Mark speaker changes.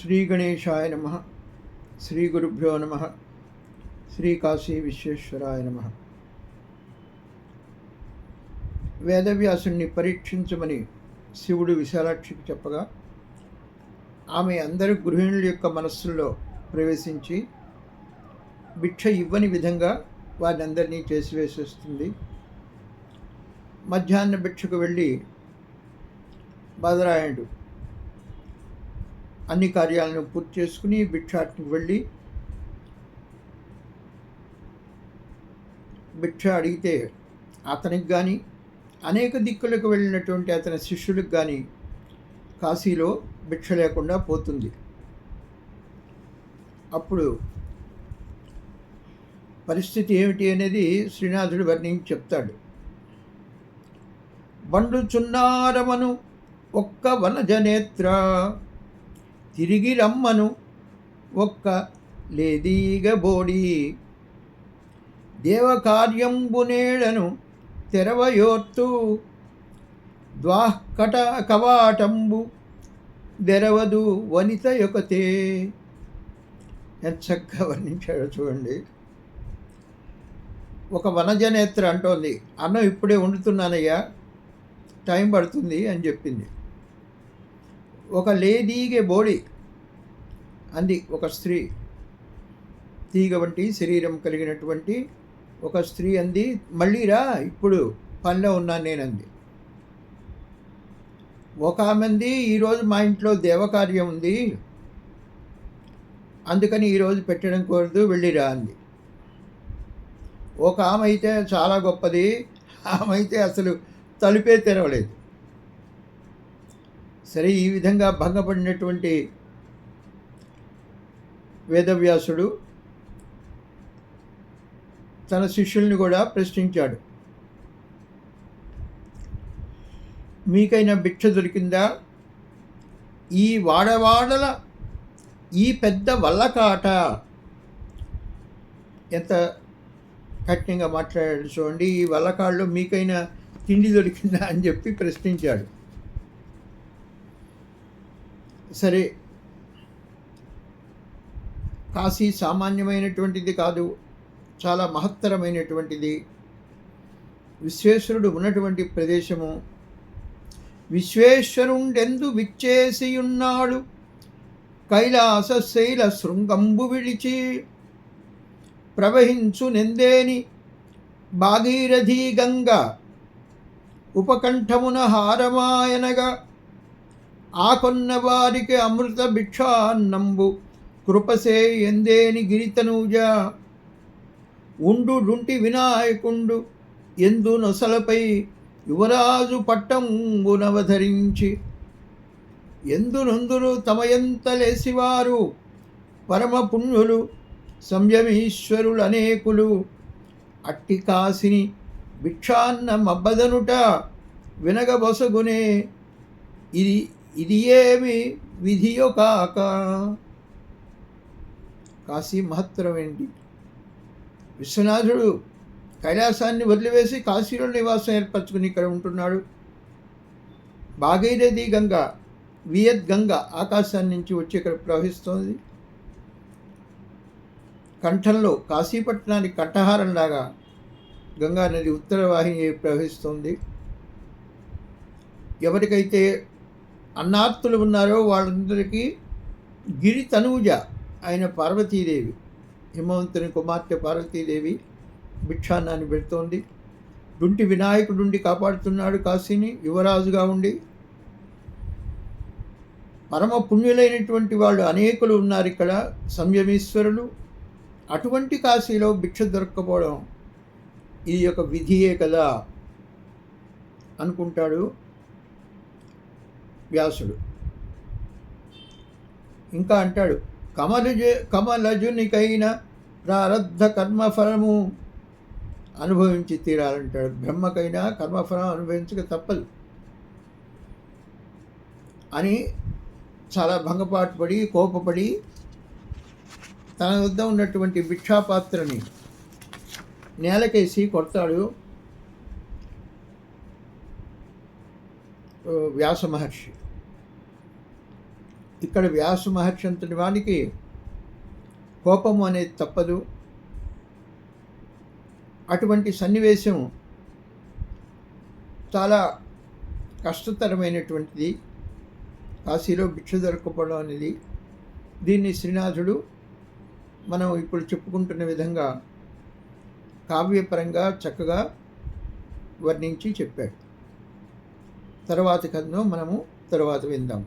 Speaker 1: శ్రీ గణేశాయ నమ. శ్రీ గురుభ్యో నమ. శ్రీ కాశీ విశ్వేశ్వరాయ నమ. వేదవ్యాసుని పరీక్షించమని శివుడు విశాలాక్షికి చెప్పగా ఆమె అందరి గృహిణుల యొక్క మనస్సుల్లో ప్రవేశించి భిక్ష ఇవ్వని విధంగా వారిని అందరినీ చేసివేసేస్తుంది. మధ్యాహ్న భిక్షకు వెళ్ళి బాదరాయణుడు అన్ని కార్యాలను పూర్తి చేసుకుని భిక్షాటనకు వెళ్ళి భిక్ష అడిగితే అతనికి కానీ అనేక దిక్కులకు వెళ్ళినటువంటి అతని శిష్యులకు కానీ కాశీలో భిక్ష లేకుండా పోతుంది. అప్పుడు పరిస్థితి ఏమిటి అనేది శ్రీనాథుడు వర్ణించి చెప్తాడు. బండుచున్నారమను ఒక్క వనజనేత్ర, తిరిగి రమ్మను ఒక్క లేదీగబోడి, దేవకార్యంబునేడను తెరవయోర్తు, ద్వాహ్కట కవాటంబు దెరవదు వనిత యొకతే. ఎంత చక్కగా వర్ణించాడో చూడండి. ఒక వనజనేత్ర అంటోంది, అన్నం ఇప్పుడే వండుతున్నానయ్యా, టైం పడుతుంది అని చెప్పింది. ఒక లేదీగే బోడి అంది ఒక స్త్రీ, తీగ వంటి శరీరం కలిగినటువంటి ఒక స్త్రీ అంది, మళ్ళీ రా, ఇప్పుడు పనిలో ఉన్నాను నేనంది. ఒక ఆమె అంది, ఈరోజు మా ఇంట్లో దేవకార్యం ఉంది, అందుకని ఈరోజు పెట్టడం కోరదు, వెళ్ళిరా అంది. ఒక ఆమె అయితే చాలా గొప్పది, ఆమె అయితే అసలు తలుపే తెరవలేదు. సరే, ఈ విధంగా భంగపడినటువంటి వేదవ్యాసుడు తన శిష్యుల్ని కూడా ప్రశ్నించాడు. మీకైనా భిక్ష దొరికిందా? ఈ వాడవాడల ఈ పెద్ద వల్లకాట. ఎంత కఠినంగా మాట్లాడాడు చూడండి. ఈ వల్లకాళ్ళు మీకైనా తిండి దొరికిందా అని చెప్పి ప్రశ్నించాడు. సరే, కాశీ సామాన్యమైనటువంటిది కాదు, చాలా మహత్తరమైనటువంటిది. విశ్వేశ్వరుడు ఉన్నటువంటి ప్రదేశము. విశ్వేశ్వరుండెందు విచ్చేసియున్నాడు, కైలాస శైల శృంగంబు విడిచి, ప్రవహించు నెందేని భాగీరథీ గంగ, ఉపకంఠమున హారమాయనగా, ఆకొన్న వారికి అమృత భిక్షాన్నంబు కృపసే ఎందేని గిరితనూజ, ఉండు వినాయకుండు ఎందు నొసలపై యువరాజు పట్టంబునవధరించి, ఎందునందును తమయంతలేసివారు పరమ పుణ్యులు సంయమీశ్వరులు అనేకులు, అట్టి కాసిని భిక్షాన్న మబ్బదనుట వినగబొసగునే, ఇది ఏమి విధియో కాక. కాశీ మహత్తరమేంటి. విశ్వనాథుడు కైలాసాన్ని వదిలివేసి కాశీలో నివాసం ఏర్పరచుకుని ఇక్కడ ఉంటున్నాడు. భాగీరథి గంగ, వియద్ గంగ ఆకాశాన్ని నుంచి వచ్చి ఇక్కడ ప్రవహిస్తోంది. కంఠంలో కాశీపట్నానికి కంఠహారంలాగా గంగా నది ఉత్తర వాహిని ప్రవహిస్తోంది. ఎవరికైతే అన్నార్తులు ఉన్నారో వాళ్ళందరికీ గిరి తనూజ అయిన పార్వతీదేవి, హిమవంతుని కుమార్తె పార్వతీదేవి భిక్షాన్నాన్ని పెడుతోంది. డుంటి వినాయకుడుండి కాపాడుతున్నాడు కాశీని యువరాజుగా ఉండి. పరమ పుణ్యులైనటువంటి వాళ్ళు అనేకులు ఉన్నారు ఇక్కడ, సంయమీశ్వరులు. అటువంటి కాశీలో భిక్ష దొరక్కపోవడం ఇది ఒక విధియే కదా అనుకుంటాడు వ్యాసుడు. ఇంకా అంటాడు, కమలజునికైన ప్రారబ్ధ కర్మఫలము అనుభవించి తీరాలంటాడు. బ్రహ్మకైనా కర్మఫలం అనుభవించక తప్పదు అని చాలా భంగపాటు పడి కోపపడి తన వద్ద ఉన్నటువంటి భిక్షాపాత్రని నేలకేసి కొడతాడు వ్యాస మహర్షి. ఇక్కడ వ్యాస మహర్షి అంతటి వానికి కోపము అనేది తప్పదు. అటువంటి సన్నివేశం చాలా కష్టతరమైనటువంటిది. కాశీలో భిక్ష దొరకపోవడం అనేది. దీన్ని శ్రీనాథుడు మనం ఇప్పుడు చెప్పుకుంటున్న విధంగా కావ్యపరంగా చక్కగా వర్ణించి చెప్పాడు. తర్వాతి కథను మనము తర్వాత విందాం.